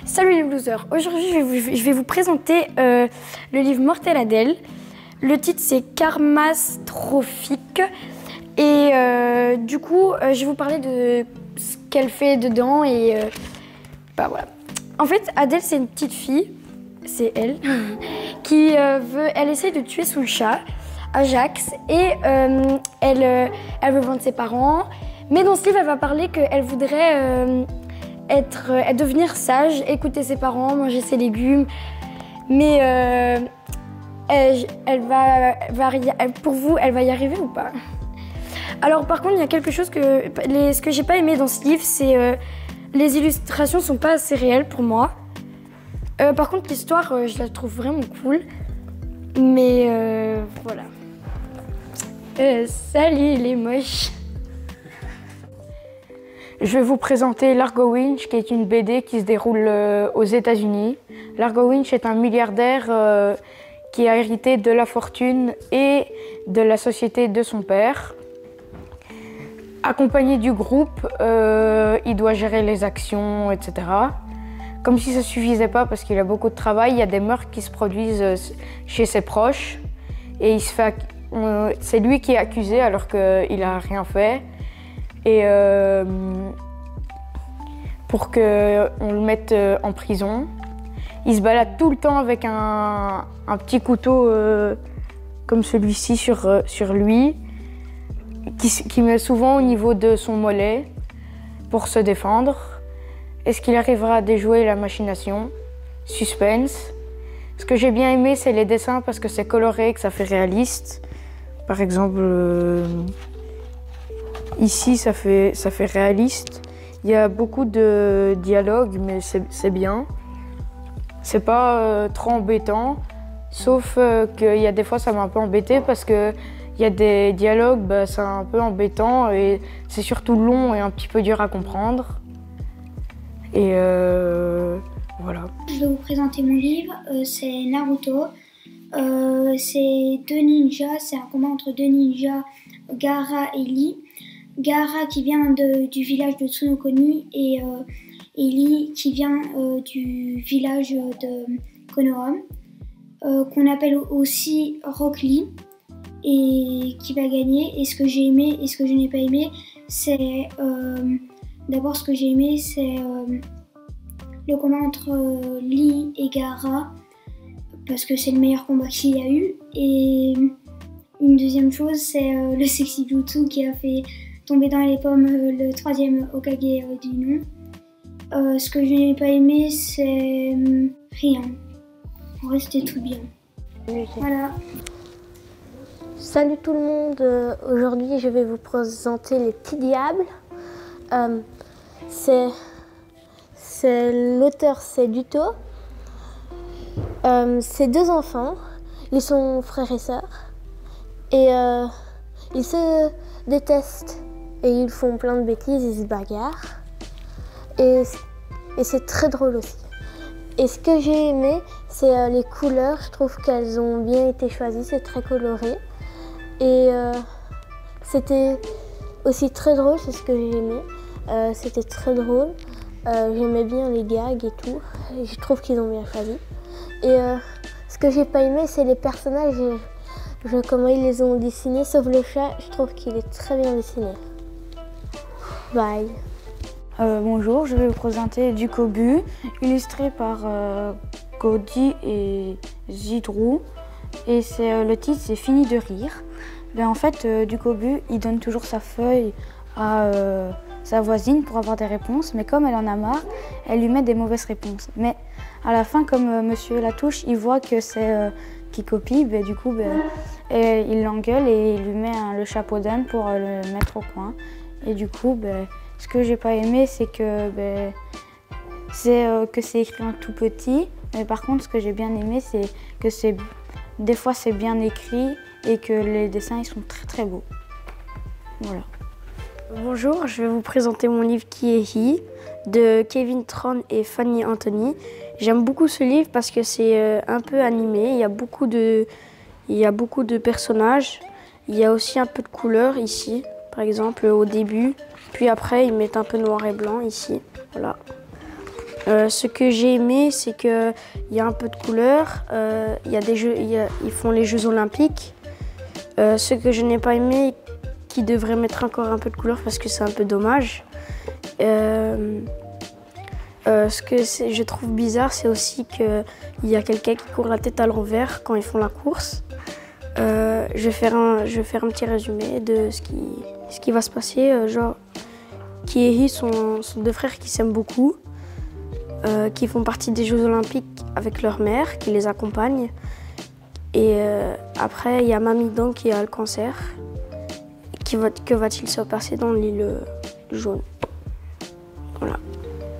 Salut les losers, aujourd'hui je vais vous présenter le livre Mortel Adèle. Le titre c'est Karmastrophique et du coup je vais vous parler de ce qu'elle fait dedans et bah voilà. En fait Adèle c'est une petite fille, c'est elle, qui elle essaye de tuer son chat, Ajax, et elle veut vendre ses parents. Mais dans ce livre elle va parler qu'elle voudrait devenir sage, écouter ses parents, manger ses légumes, mais pour vous, elle va y arriver ou pas? Alors par contre, il y a quelque chose ce que j'ai pas aimé dans ce livre, c'est les illustrations sont pas assez réelles pour moi. Par contre, l'histoire, je la trouve vraiment cool, mais voilà. Salut les moches. Je vais vous présenter Largo Winch, qui est une BD qui se déroule aux États-Unis. Largo Winch est un milliardaire qui a hérité de la fortune et de la société de son père. Accompagné du groupe, il doit gérer les actions, etc. Comme si ça ne suffisait pas parce qu'il a beaucoup de travail, il y a des meurtres qui se produisent chez ses proches. Et c'est lui qui est accusé alors qu'il n'a rien fait. Et pour qu'on le mette en prison. Il se balade tout le temps avec un petit couteau comme celui-ci sur lui, qui met souvent au niveau de son mollet pour se défendre. Est-ce qu'il arrivera à déjouer la machination? Suspense. Ce que j'ai bien aimé, c'est les dessins parce que c'est coloré, que ça fait réaliste. Par exemple, ici, ça fait réaliste. Il y a beaucoup de dialogues, mais c'est bien. C'est pas trop embêtant, sauf qu'il y a des fois, ça m'a un peu embêté parce qu'il y a des dialogues, c'est un peu embêtant et c'est surtout long et un petit peu dur à comprendre. Et voilà. Je vais vous présenter mon livre, c'est Naruto. C'est deux ninjas, c'est un combat entre deux ninjas, Gaara et Lee. Gaara qui vient du village de Tsunokoni et Lee qui vient du village de Konoha, qu'on appelle aussi Rock Lee, et qui va gagner. Et ce que j'ai aimé et ce que je n'ai pas aimé, c'est d'abord ce que j'ai aimé, c'est le combat entre Lee et Gaara, parce que c'est le meilleur combat qu'il y a eu. Et une deuxième chose, c'est le Sexy Jutsu qui a fait tomber dans les pommes le troisième Hokage du nom. Ce que je n'ai pas aimé, c'est rien. Pour rester tout bien. Voilà. Salut tout le monde, aujourd'hui je vais vous présenter Les Petits Diables. L'auteur c'est Duto. C'est deux enfants, ils sont frères et sœurs. Et ils se détestent et ils font plein de bêtises, ils se bagarrent. Et c'est très drôle aussi. Et ce que j'ai aimé, c'est les couleurs. Je trouve qu'elles ont bien été choisies, c'est très coloré. Et c'était aussi très drôle, c'est ce que j'ai aimé. C'était très drôle. J'aimais bien les gags et tout. Et je trouve qu'ils ont bien choisi. Et ce que j'ai pas aimé, c'est les personnages, comment ils les ont dessinés, sauf le chat, je trouve qu'il est très bien dessiné. Bye. Bonjour, je vais vous présenter Dukobu, illustré par Cody et Zidrou. Et le titre, c'est Fini de rire. En fait, Dukobu, il donne toujours sa feuille à sa voisine pour avoir des réponses, mais comme elle en a marre, elle lui met des mauvaises réponses. Mais à la fin, comme Monsieur Latouche, il voit que c'est qui copie, du coup, il l'engueule et il lui met le chapeau d'âne pour le mettre au coin. Et du coup, ce que j'ai pas aimé, c'est que c'est écrit en tout petit. Mais par contre, ce que j'ai bien aimé, c'est que des fois c'est bien écrit et que les dessins ils sont très très beaux. Voilà. Bonjour, je vais vous présenter mon livre Qui est He de Kevin Tran et Fanny Anthony. J'aime beaucoup ce livre parce que c'est un peu animé, il y a beaucoup de personnages, il y a aussi un peu de couleurs ici, par exemple au début, puis après ils mettent un peu noir et blanc ici, voilà. Ce que j'ai aimé, c'est qu'il y a un peu de couleur, ils font les Jeux Olympiques. Ce que je n'ai pas aimé, qu'ils devraient mettre encore un peu de couleur parce que c'est un peu dommage. Ce que je trouve bizarre, c'est aussi qu'il y a quelqu'un qui court la tête à l'envers quand ils font la course. Je vais faire un petit résumé de ce qui va se passer. Genre, Ki et Hee sont deux frères qui s'aiment beaucoup, qui font partie des Jeux Olympiques avec leur mère, qui les accompagne. Et après, il y a Mami Dong qui a le cancer. Que va-t-il se passer dans l'île jaune? Voilà.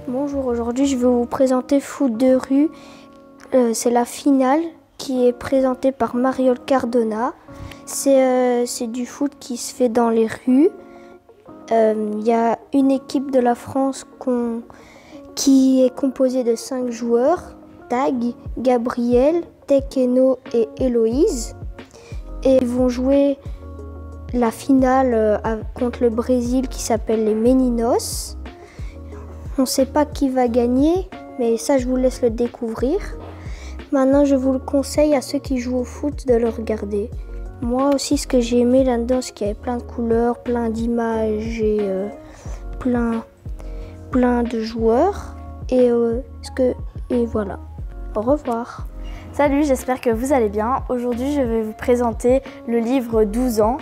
Bonjour, aujourd'hui je vais vous présenter Foot de rue. C'est la finale qui est présentée par Mariol Cardona. C'est du foot qui se fait dans les rues. Il y a une équipe de la France qui est composée de 5 joueurs. Tag, Gabriel, Tekeno et Héloïse. Et ils vont jouer la finale contre le Brésil qui s'appelle les Meninos. On ne sait pas qui va gagner, mais ça je vous laisse le découvrir. Maintenant je vous le conseille à ceux qui jouent au foot de le regarder. Moi aussi ce que j'ai aimé là-dedans, c'est qu'il y avait plein de couleurs, plein d'images et plein de joueurs. Et voilà. Au revoir. Salut, j'espère que vous allez bien. Aujourd'hui je vais vous présenter le livre 12 ans.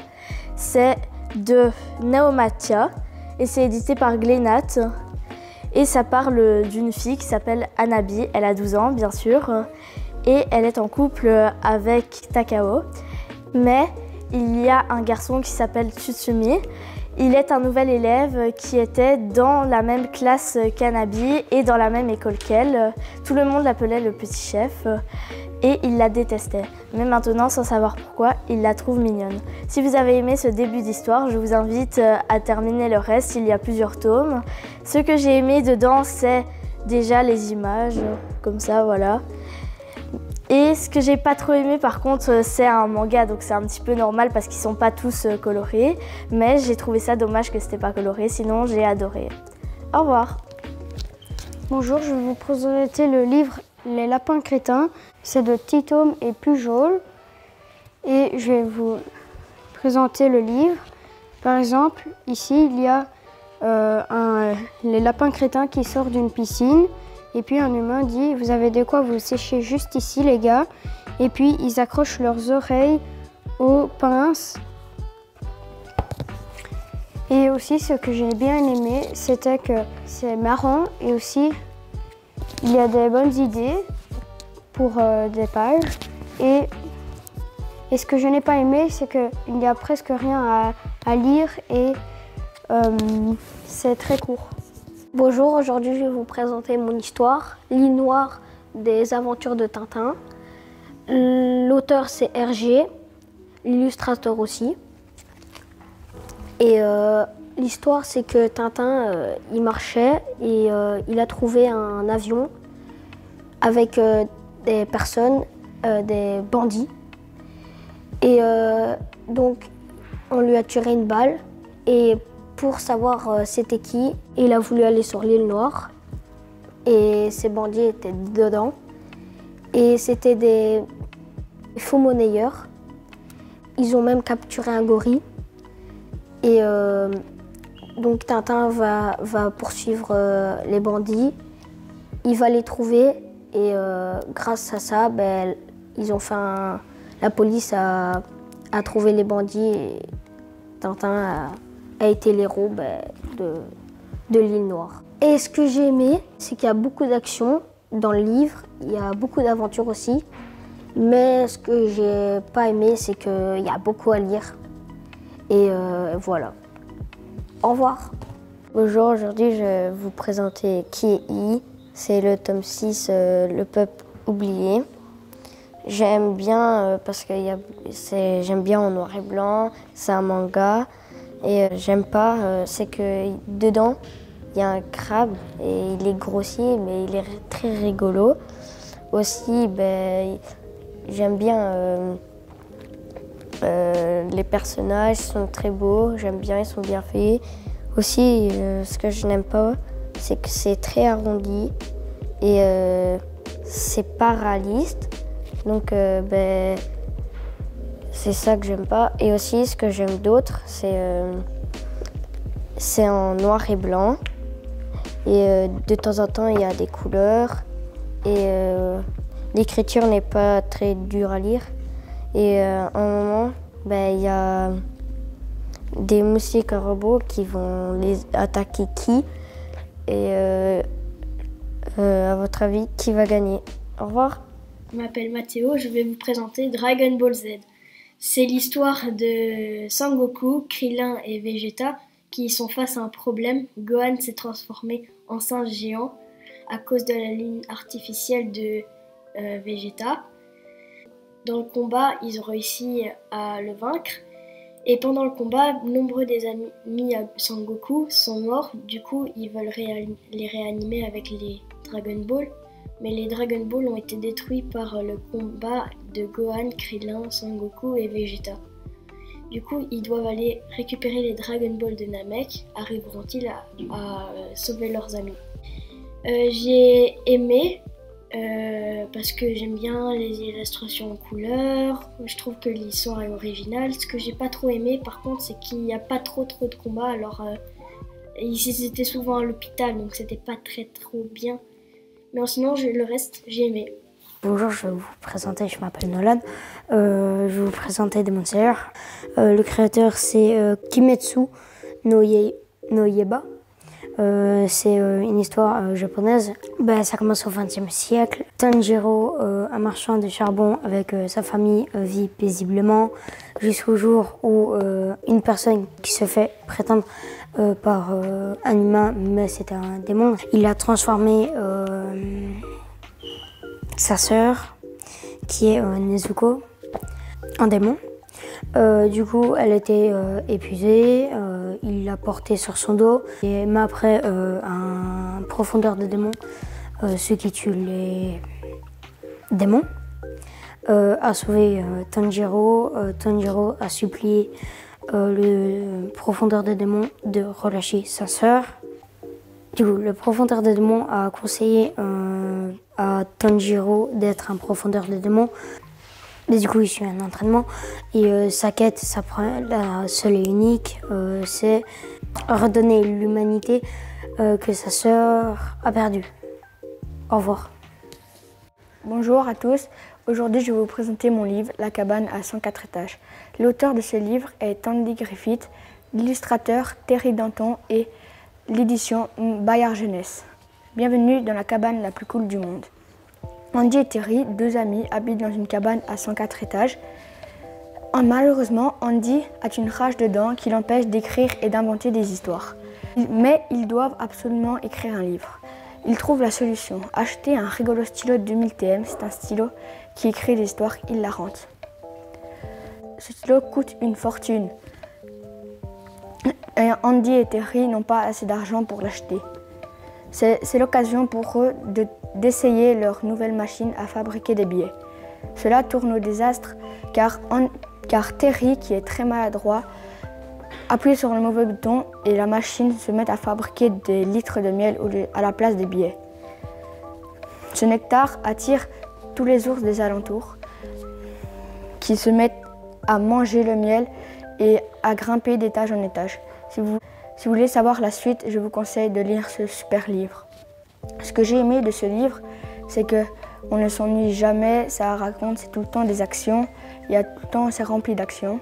C'est de Naomatia et c'est édité par Glénat. Et ça parle d'une fille qui s'appelle Hanabi, elle a 12 ans bien sûr, et elle est en couple avec Takao. Mais il y a un garçon qui s'appelle Tsutsumi. Il est un nouvel élève qui était dans la même classe qu'Hanabi et dans la même école qu'elle. Tout le monde l'appelait le petit chef et il la détestait. Mais maintenant, sans savoir pourquoi, il la trouve mignonne. Si vous avez aimé ce début d'histoire, je vous invite à terminer le reste. Il y a plusieurs tomes. Ce que j'ai aimé dedans, c'est déjà les images, comme ça, voilà. Et ce que j'ai pas trop aimé par contre, c'est un manga, donc c'est un petit peu normal parce qu'ils sont pas tous colorés. Mais j'ai trouvé ça dommage que c'était pas coloré, sinon j'ai adoré. Au revoir. Bonjour, je vais vous présenter le livre Les Lapins Crétins. C'est de Titome et Pujol. Et je vais vous présenter le livre. Par exemple, ici il y a les lapins crétins qui sortent d'une piscine. Et puis un humain dit « Vous avez de quoi vous sécher juste ici les gars ?» Et puis ils accrochent leurs oreilles aux pinces. Et aussi ce que j'ai bien aimé, c'était que c'est marrant et aussi il y a des bonnes idées pour des pages. Et ce que je n'ai pas aimé, c'est qu'il n'y a presque rien à lire et c'est très court. Bonjour, aujourd'hui je vais vous présenter mon histoire, L'île noire des aventures de Tintin. L'auteur c'est Hergé, l'illustrateur aussi. Et l'histoire c'est que Tintin il marchait et il a trouvé un avion avec des personnes, des bandits. Et donc on lui a tiré une balle et pour savoir c'était qui, il a voulu aller sur l'île Noire et ces bandits étaient dedans et c'était des faux monnayeurs. Ils ont même capturé un gorille et donc Tintin va poursuivre les bandits, il va les trouver et grâce à ça, ils ont fait la police a trouvé les bandits et Tintin a été l'héros de l'île Noire. Et ce que j'ai aimé, c'est qu'il y a beaucoup d'action dans le livre, il y a beaucoup d'aventures aussi, mais ce que j'ai pas aimé, c'est qu'il y a beaucoup à lire. Et voilà. Au revoir. Bonjour, aujourd'hui je vais vous présenter Ki et Hee. C'est le tome 6, Le peuple oublié. J'aime bien parce que j'aime bien en noir et blanc, c'est un manga. Et j'aime pas, c'est que dedans, il y a un crabe et il est grossier, mais il est très rigolo. Aussi, j'aime bien les personnages, sont très beaux, j'aime bien, ils sont bien faits. Aussi, ce que je n'aime pas, c'est que c'est très arrondi et c'est pas réaliste. Donc c'est ça que j'aime pas. Et aussi ce que j'aime d'autre, c'est en noir et blanc. Et de temps en temps, il y a des couleurs. Et l'écriture n'est pas très dure à lire. Et à un moment, il y a des moustiques robots qui vont les attaquer qui. Et à votre avis, qui va gagner? Au revoir. Je m'appelle Mathéo, je vais vous présenter Dragon Ball Z. C'est l'histoire de Sangoku, Krillin et Vegeta qui sont face à un problème. Gohan s'est transformé en singe géant à cause de la lune artificielle de Vegeta. Dans le combat, ils ont réussi à le vaincre. Et pendant le combat, nombreux des amis à Sangoku sont morts. Du coup, ils veulent les réanimer avec les Dragon Ball. Mais les Dragon Ball ont été détruits par le combat de Gohan, Krillin, Sangoku et Vegeta. Du coup, ils doivent aller récupérer les Dragon Ball de Namek. Arriveront-ils à sauver leurs amis? J'ai aimé parce que j'aime bien les illustrations en couleur. Je trouve que l'histoire est originale. Ce que j'ai pas trop aimé, par contre, c'est qu'il n'y a pas trop de combats. Alors, ils étaient souvent à l'hôpital, donc c'était pas trop bien. Mais sinon, le reste, j'ai aimé. Bonjour, je vais vous présenter, je m'appelle Nolan. Je vais vous présenter Demon Slayer. Le créateur, c'est Kimetsu no Yaiba. C'est une histoire japonaise. Ça commence au XXe siècle. Tanjiro, un marchand de charbon avec sa famille, vit paisiblement jusqu'au jour où une personne qui se fait prétendre par un humain, mais c'était un démon, il a transformé sa sœur, qui est Nezuko, en démon. Du coup, elle était épuisée, il l'a portée sur son dos. Mais après, un profondeur de démon, ceux qui tuent les démons, a sauvé Tanjiro. Tanjiro a supplié le profondeur de démon de relâcher sa sœur. Du coup, le profondeur de démon a conseillé à Tanjiro d'être un profondeur de démon. Et du coup, il suit un entraînement. Et sa quête, la seule et unique, c'est redonner l'humanité que sa sœur a perdue. Au revoir. Bonjour à tous. Aujourd'hui, je vais vous présenter mon livre « La cabane à 104 étages ». L'auteur de ce livre est Andy Griffith, l'illustrateur Terry Danton et l'édition Bayard Jeunesse. Bienvenue dans la cabane la plus cool du monde. Andy et Terry, deux amis, habitent dans une cabane à 104 étages. Malheureusement, Andy a une rage de dents qui l'empêche d'écrire et d'inventer des histoires. Mais ils doivent absolument écrire un livre. Ils trouvent la solution. Acheter un rigolo stylo de 2000 TM, c'est un stylo qui écrit des histoires hilarantes. Ce stylo coûte une fortune. Et Andy et Terry n'ont pas assez d'argent pour l'acheter. C'est l'occasion pour eux d'essayer leur nouvelle machine à fabriquer des billets. Cela tourne au désastre car Terry, qui est très maladroit, appuie sur le mauvais bouton et la machine se met à fabriquer des litres de miel à la place des billets. Ce nectar attire tous les ours des alentours qui se mettent à manger le miel et à grimper d'étage en étage. Si vous voulez savoir la suite, je vous conseille de lire ce super livre. Ce que j'ai aimé de ce livre, c'est qu'on ne s'ennuie jamais, ça raconte, c'est tout le temps des actions, c'est rempli d'actions.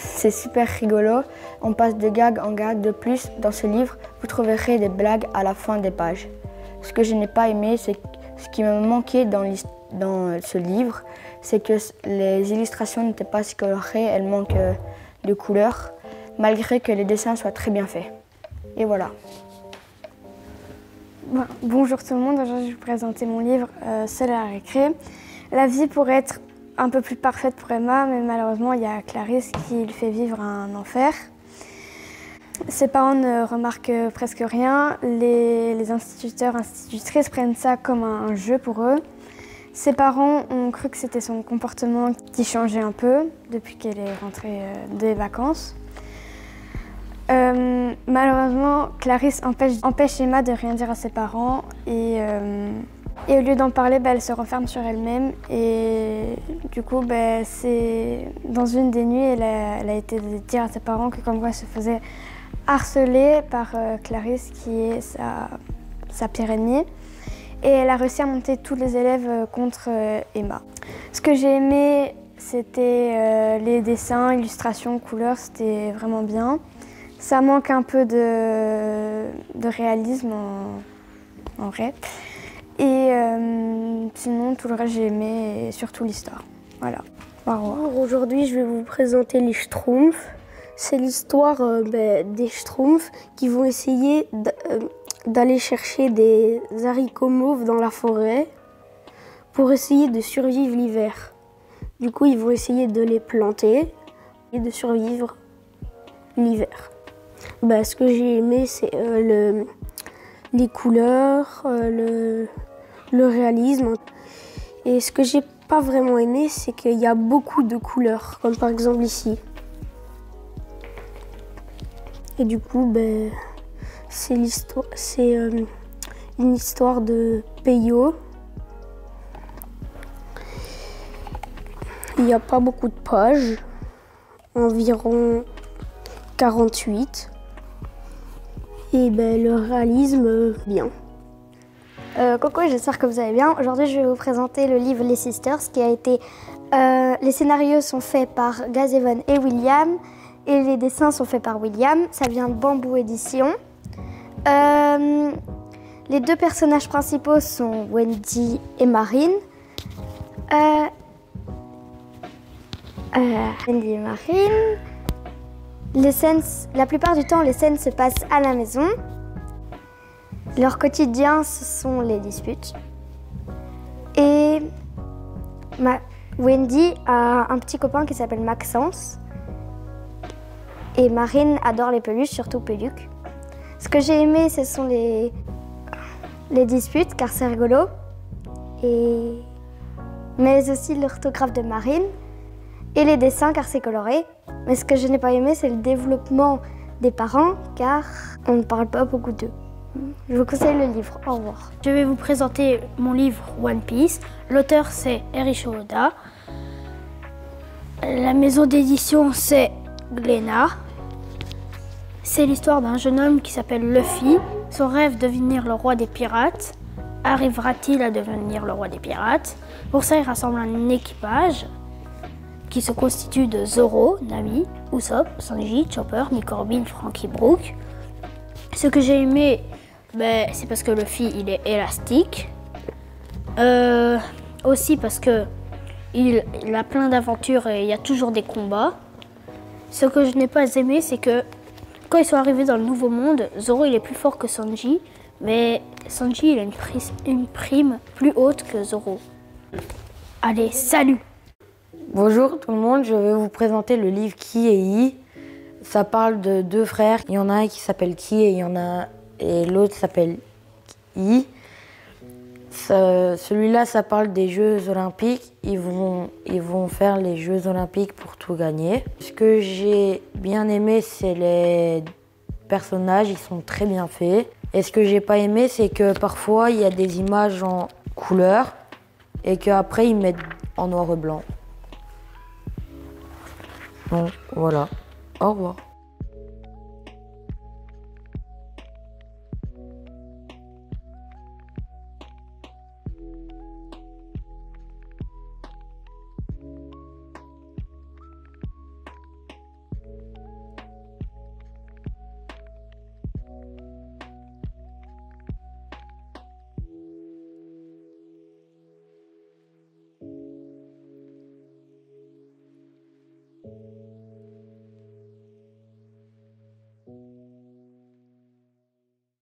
C'est super rigolo, on passe de gag en gag. De plus, dans ce livre, vous trouverez des blagues à la fin des pages. Ce que je n'ai pas aimé, c'est ce qui me manquait dans ce livre, c'est que les illustrations n'étaient pas si colorées, elles manquent de couleurs, malgré que les dessins soient très bien faits. Et voilà. Bonjour tout le monde, aujourd'hui je vais vous présenter mon livre Seul à la récré. La vie pourrait être un peu plus parfaite pour Emma, mais malheureusement il y a Clarisse qui lui fait vivre un enfer. Ses parents ne remarquent presque rien, les instituteurs, institutrices prennent ça comme un jeu pour eux. Ses parents ont cru que c'était son comportement qui changeait un peu depuis qu'elle est rentrée des vacances. Malheureusement, Clarisse empêche Emma de rien dire à ses parents et au lieu d'en parler, elle se renferme sur elle-même et du coup, c'est dans une des nuits, elle a été dire à ses parents que comme quoi elle se faisait harceler par Clarisse qui est sa pire ennemie et elle a réussi à monter tous les élèves contre Emma. Ce que j'ai aimé, c'était les dessins, illustrations, couleurs, c'était vraiment bien. Ça manque un peu de réalisme en vrai. Et sinon, tout le reste, j'ai aimé, et surtout l'histoire. Voilà. Au revoir. Aujourd'hui, je vais vous présenter les Schtroumpfs. C'est l'histoire des Schtroumpfs qui vont essayer d'aller chercher des haricots mauves dans la forêt pour essayer de survivre l'hiver. Du coup, ils vont essayer de les planter et de survivre l'hiver. Ce que j'ai aimé, c'est les couleurs, le réalisme. Et ce que j'ai pas vraiment aimé, c'est qu'il y a beaucoup de couleurs, comme par exemple ici. Et du coup, c'est une histoire de Peyo. Il n'y a pas beaucoup de pages, environ 48. Et le réalisme, bien. Coucou, j'espère que vous allez bien. Aujourd'hui, je vais vous présenter le livre Les Sisters, qui a été... les scénarios sont faits par Gazevon et William, et les dessins sont faits par William. Ça vient de Bamboo Édition. Les deux personnages principaux sont Wendy et Marine. Wendy et Marine. La plupart du temps, les scènes se passent à la maison. Leur quotidien, ce sont les disputes. Et Wendy a un petit copain qui s'appelle Maxence. Et Marine adore les peluches, surtout Peluc. Ce que j'ai aimé, ce sont les disputes, car c'est rigolo. Mais aussi l'orthographe de Marine. Et les dessins, car c'est coloré. Mais ce que je n'ai pas aimé, c'est le développement des parents, car on ne parle pas beaucoup d'eux. Je vous conseille le livre. Au revoir. Je vais vous présenter mon livre One Piece. L'auteur, c'est Eiichiro Oda. La maison d'édition, c'est Glénat. C'est l'histoire d'un jeune homme qui s'appelle Luffy. Son rêve de devenir le roi des pirates. Arrivera-t-il à devenir le roi des pirates? Pour ça, il rassemble un équipage qui se constitue de Zoro, Nami, Usopp, Sanji, Chopper, Nick Corbin, Franky Brook. Ce que j'ai aimé, c'est parce que Luffy, il est élastique. Aussi parce que il a plein d'aventures et il y a toujours des combats. Ce que je n'ai pas aimé, c'est que quand ils sont arrivés dans le nouveau monde, Zoro, il est plus fort que Sanji, mais Sanji, il a une prime plus haute que Zoro. Allez, salut! Bonjour tout le monde, je vais vous présenter le livre Ki et Yi. Ça parle de deux frères. Il y en a un qui s'appelle Ki et l'autre s'appelle Yi. Celui-là, ça parle des Jeux Olympiques. Ils vont faire les Jeux Olympiques pour tout gagner. Ce que j'ai bien aimé, c'est les personnages. Ils sont très bien faits. Et ce que j'ai pas aimé, c'est que parfois, il y a des images en couleur et qu'après, ils mettent en noir et blanc. Donc voilà, au revoir.